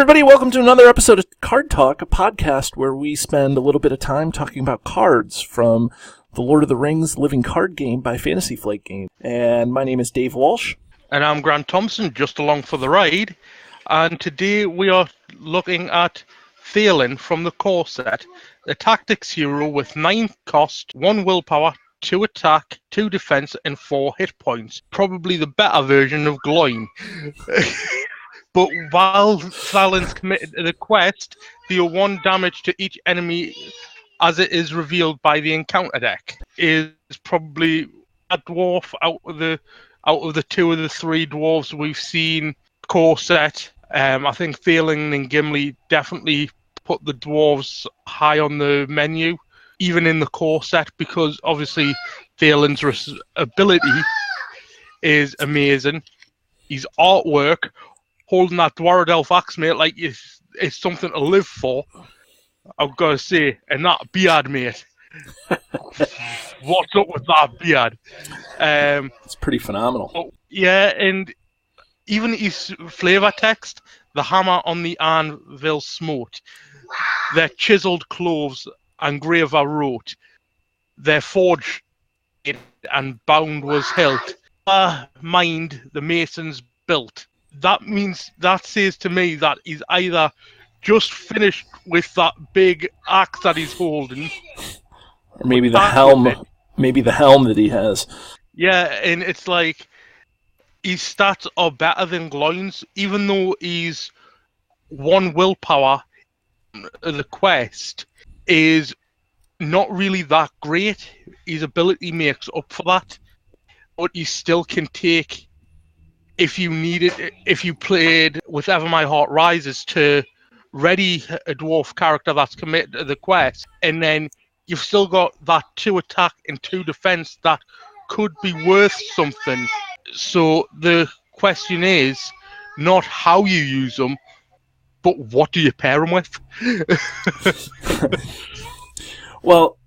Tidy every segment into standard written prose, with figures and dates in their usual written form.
everybody, welcome to another episode of Card Talk, a podcast where we spend a little bit of time talking about cards from the Lord of the Rings living card game by Fantasy Flight Game. And my name is Dave Walsh. And I'm Grant Thompson, just along for the ride. And today we are looking at Thalin from the core set, the Tactics hero with 9 cost, 1 willpower, 2 attack, 2 defense, and 4 hit points. Probably the better version of Gloin. But while Thalin's committed to the quest, deal 1 damage to each enemy as it is revealed by the encounter deck. Is probably a dwarf out of the 2 of the 3 dwarves we've seen core set. I think Thalin and Gimli definitely put the dwarves high on the menu, even in the core set, because obviously Thalin's ability is amazing. His artwork, holding that Dwarf axe, mate, like it's something to live for, I've got to say. And that beard, mate. What's up with that beard? It's pretty phenomenal. Yeah, and even his flavor text, the hammer on the anvil smote, their chiseled cloves and graver wrote, their forge and bound was hilt, mind the masons built. That says to me that he's either just finished with that big axe that he's holding, or maybe the helm that he has. Yeah, and it's like his stats are better than Gloin's, even though he's 1 willpower. The quest is not really that great. His ability makes up for that, but he still can take. If you played with Ever My Heart Rises to ready a dwarf character that's committed to the quest, and then you've still got that 2 attack and 2 defense that could be worth something. So the question is not how you use them, but what do you pair them with? Well,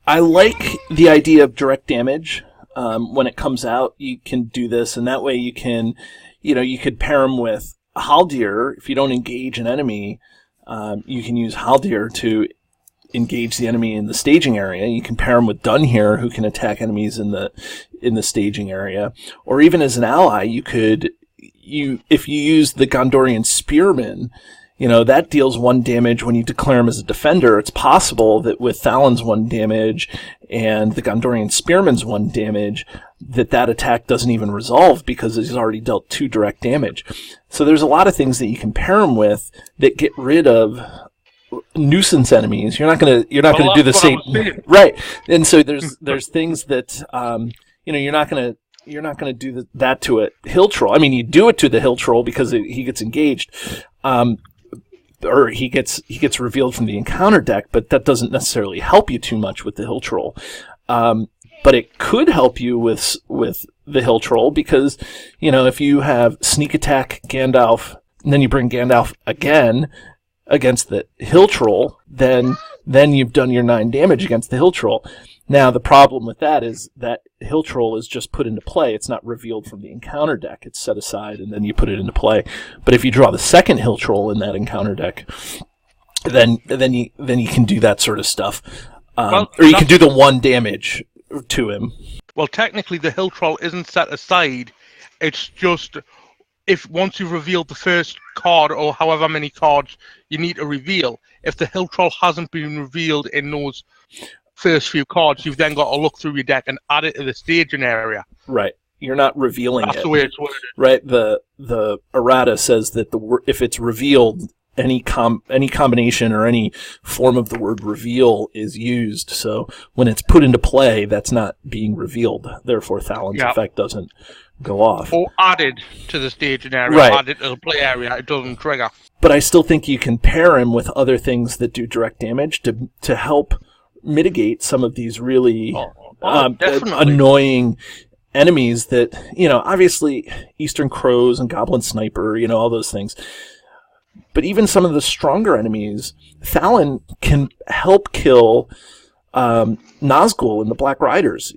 I like the idea of direct damage. When it comes out, you can do this, and that way you can, you could pair them with Haldir. If you don't engage an enemy, you can use Haldir to engage the enemy in the staging area. You can pair them with Dunhere, who can attack enemies in the staging area. Or even as an ally, if you use the Gondorian Spearman, that deals 1 damage when you declare him as a defender. It's possible that with Thalin's 1 damage and the Gondorian Spearman's 1 damage, that attack doesn't even resolve because he's already dealt 2 direct damage. So there's a lot of things that you can pair him with that get rid of nuisance enemies. You're not gonna do the same, right? And so there's things that you're not gonna do that to a hill troll. I mean, you do it to the hill troll because he gets engaged. Or he gets revealed from the encounter deck, but that doesn't necessarily help you too much with the hill troll. But it could help you with the hill troll because, if you have sneak attack Gandalf, and then you bring Gandalf again against the hill troll, then you've done your 9 damage against the hill troll. Now, the problem with that is that hill troll is just put into play. It's not revealed from the encounter deck. It's set aside, and then you put it into play. But if you draw the second hill troll in that encounter deck, then you can do that sort of stuff. Or you can do the 1 damage to him. Well, technically, the hill troll isn't set aside. It's just once you've revealed the first card, or however many cards you need to reveal, if the hill troll hasn't been revealed in those first few cards, you've then got to look through your deck and add it to the staging area. Right. You're not revealing That's the way it's worded. Right. The errata says that if it's revealed, any combination or any form of the word reveal is used. So when it's put into play, that's not being revealed. Therefore, Thalin's effect doesn't go off. Or added to the staging area, right. Added to the play area, it doesn't trigger. But I still think you can pair him with other things that do direct damage to help mitigate some of these really annoying enemies that, obviously Eastern Crows and Goblin Sniper, all those things. But even some of the stronger enemies, Thalin can help kill Nazgul and the Black Riders.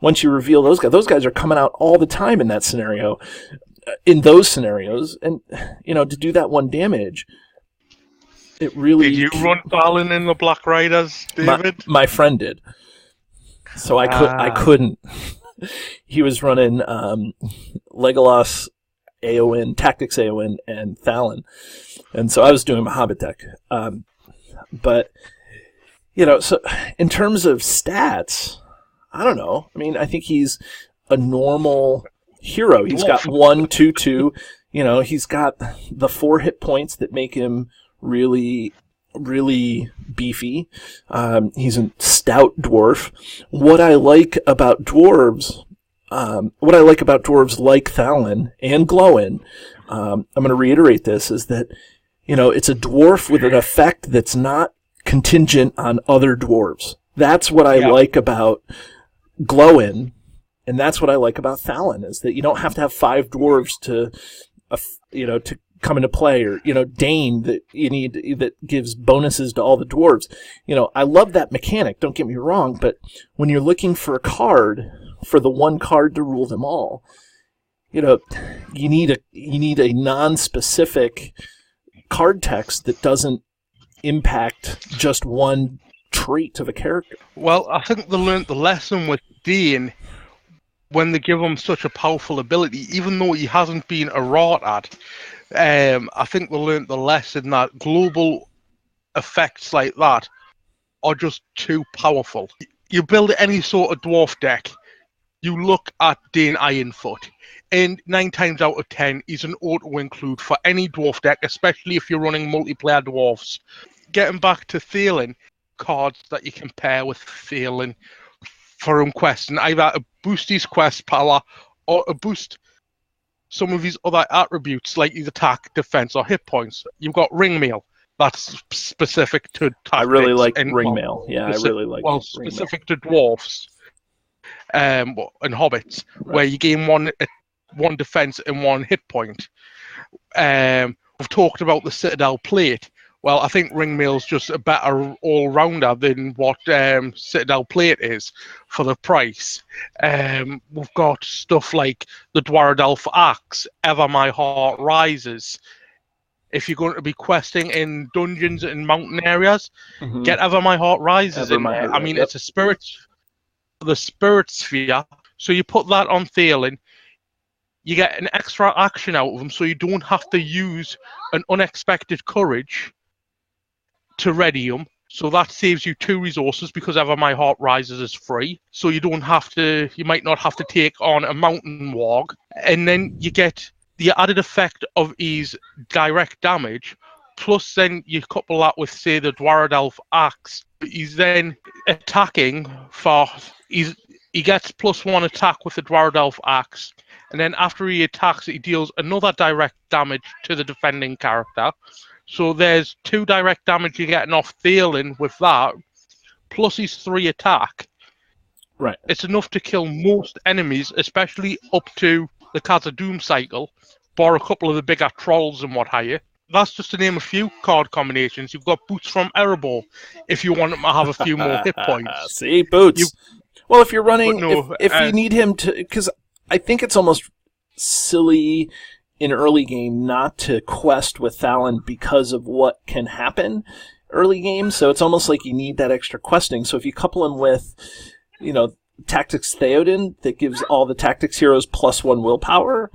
Once you reveal those guys are coming out all the time in that scenario. in those scenarios, and to do that 1 damage, it really. Did you run Thalin in the Black Riders, David? My friend did, so I couldn't. He was running Legolas, Eowyn, Tactics Eowyn, and Thalin, and so I was doing my Hobbit deck. But so in terms of stats, I don't know. I mean, I think he's a normal hero. He's got 1, 2, 2. He's got the 4 hit points that make him really, really beefy. He's a stout dwarf. What I like about dwarves like Thalin and Gloin, I'm going to reiterate this, is that, it's a dwarf with an effect that's not contingent on other dwarves. That's what I like about Gloin, and that's what I like about Thalin, is that you don't have to have 5 dwarves to come into play, or Dane that you need that gives bonuses to all the dwarves. I love that mechanic, don't get me wrong, but when you're looking for a card, for the 1 card to rule them all, you need a non-specific card text that doesn't impact just one trait of a character. Well, I think they learned the lesson with Dane when they give him such a powerful ability, even though he hasn't been a rot at. I think they learned the lesson that global effects like that are just too powerful. You build any sort of dwarf deck, you look at Dane Ironfoot, and 9 times out of 10, he's an auto-include for any dwarf deck, especially if you're running multiplayer dwarves. Getting back to Thalin, cards that you can pair with Thalin for him questing, either a boost his quest power or a boost some of his other attributes like his attack, defense, or hit points. You've got Ringmail. That's specific to tactics. I really like Ringmail. Yeah, I really like Well, specific to dwarfs and hobbits, where you gain one defense and 1 hit point. We've talked about the Citadel Plate. Well, I think Ringmail's just a better all-rounder than what Citadel Plate is for the price. We've got stuff like the Dwarf Axe, Ever My Heart Rises. If you're going to be questing in dungeons and mountain areas, get Ever My Heart Rises in there. I mean, it's the spirit sphere. So you put that on Thalin, you get an extra action out of them, so you don't have to use an unexpected courage to ready them. So that saves you 2 resources, because Ever My Heart Rises is free. So you might not have to take on a mountain warg. And then you get the added effect of his direct damage, plus then you couple that with, say, the Dwarf Axe. He's then attacking he gets +1 attack with the Dwarf Axe, and then after he attacks, he deals another direct damage to the defending character. So there's 2 direct damage you're getting off Thalin with that, plus his 3 attack. Right. It's enough to kill most enemies, especially up to the Khazad-dûm cycle, bar a couple of the bigger trolls and what have you. That's just to name a few card combinations. You've got Boots from Erebor, if you want him to have a few more hit points. See, Boots. Well, if you're running, if you need him to, because I think it's almost silly in early game not to quest with Thalin because of what can happen early game. So it's almost like you need that extra questing. So if you couple him with, Tactics Theoden that gives all the Tactics heroes +1 willpower,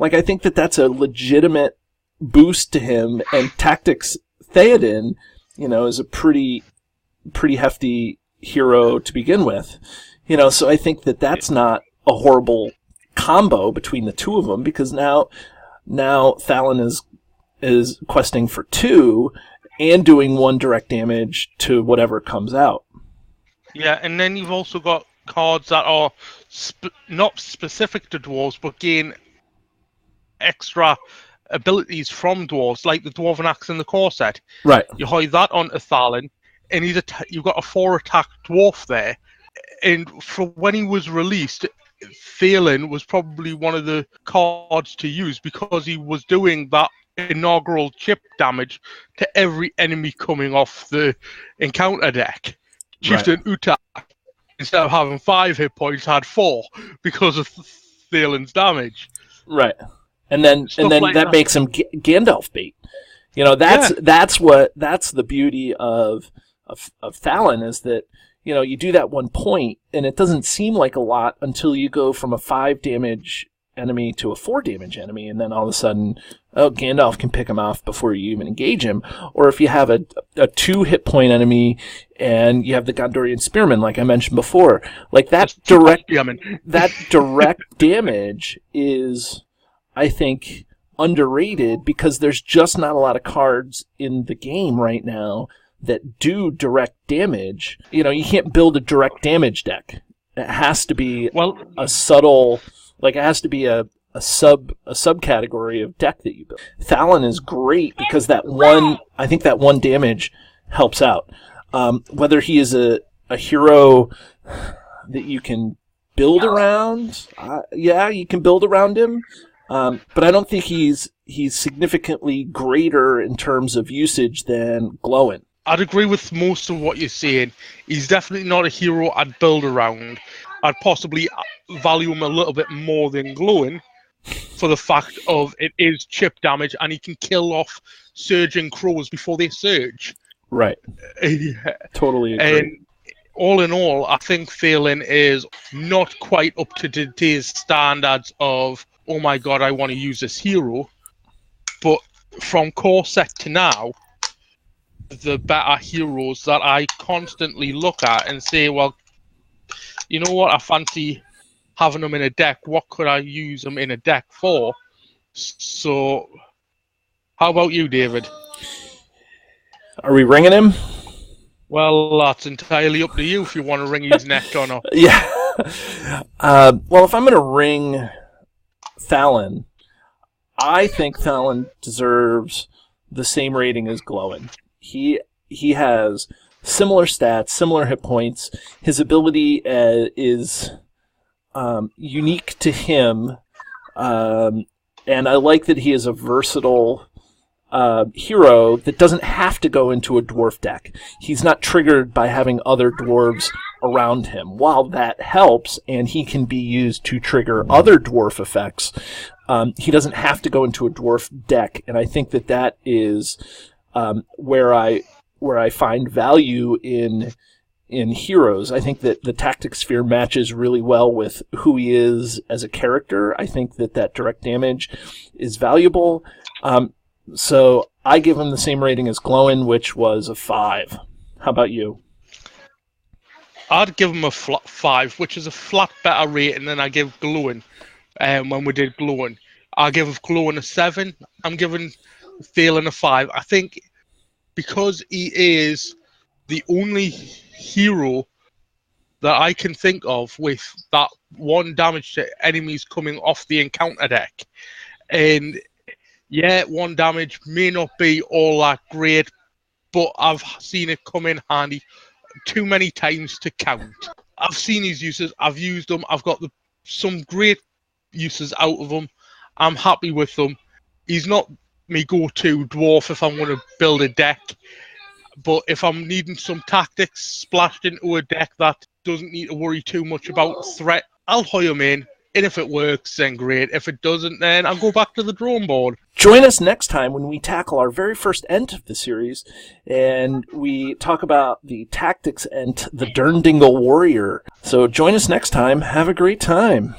I think that's a legitimate boost to him. And Tactics Theoden, is a pretty hefty hero to begin with. So I think that's not a horrible combo between the 2 of them, because now Thalin is questing for 2 and doing 1 direct damage to whatever comes out. Yeah, and then you've also got cards that are not specific to dwarves, but gain extra abilities from dwarves, like the Dwarven Axe and the Corset. Right. You hide that onto Thalin, and you've got a 4 attack dwarf there. And for when he was released, Thalin was probably one of the cards to use, because he was doing that inaugural chip damage to every enemy coming off the encounter deck. Chieftain Utak, instead of having 5 hit points, had 4 because of Thalin's damage. Right. And then like that makes him Gandalf bait. You know, that's the beauty of Thalin, is that, you know, you do that one point and it doesn't seem like a lot until you go from a 5 damage enemy to a 4 damage enemy, and then all of a sudden, oh, Gandalf can pick him off before you even engage him. Or if you have a 2 hit point enemy and you have the Gondorian Spearman, like I mentioned before, like that direct damage is, I think, underrated, because there's just not a lot of cards in the game right now that do direct damage. You know, you can't build a direct damage deck. It has to be a subtle, like it has to be a subcategory of deck that you build. Thalin is great because that one damage helps out. Whether he is a hero that you can build around, yeah, you can build around him. But I don't think he's significantly greater in terms of usage than Gloin. I'd agree with most of what you're saying. He's definitely not a hero I'd build around. I'd possibly value him a little bit more than Gloin for the fact of it is chip damage and he can kill off surging crows before they surge. Right. Yeah. Totally agree. And all in all, I think Thalin is not quite up to today's standards of, oh my god, I want to use this hero. But from core set to now, the better heroes that I constantly look at and say, well, you know what, I fancy having them in a deck. What could I use them in a deck for? So, how about you, David? Are we ringing him? Well, that's entirely up to you if you want to ring his neck or not. Yeah. Well, if I'm going to ring Thalin, I think Thalin deserves the same rating as Gloin. He has similar stats, similar hit points. His ability is unique to him, and I like that he is a versatile hero that doesn't have to go into a dwarf deck. He's not triggered by having other dwarves around him. While that helps, and he can be used to trigger other dwarf effects, he doesn't have to go into a dwarf deck, and I think that is where I find value in heroes. I think that the tactic sphere matches really well with who he is as a character. I think that direct damage is valuable. So I give him the same rating as Gloin, which was a 5. How about you? I'd give him a flat 5, which is a flat better rating than I give Gloin when we did Gloin. I give Gloin a 7. I'm giving Thalin a 5. I think because he is the only hero that I can think of with that 1 damage to enemies coming off the encounter deck. And yeah, 1 damage may not be all that great, but I've seen it come in handy too many times to count. I've seen his uses, I've used them, I've got some great uses out of them. I'm happy with them. He's not my go-to dwarf if I'm going to build a deck, but if I'm needing some tactics splashed into a deck that doesn't need to worry too much about threat, I'll hire him in. And if it works, then great. If it doesn't, then I'll go back to the drawing board. Join us next time when we tackle our very first Ent of the series, and we talk about the tactics Ent, the Durndingle Warrior. So join us next time. Have a great time.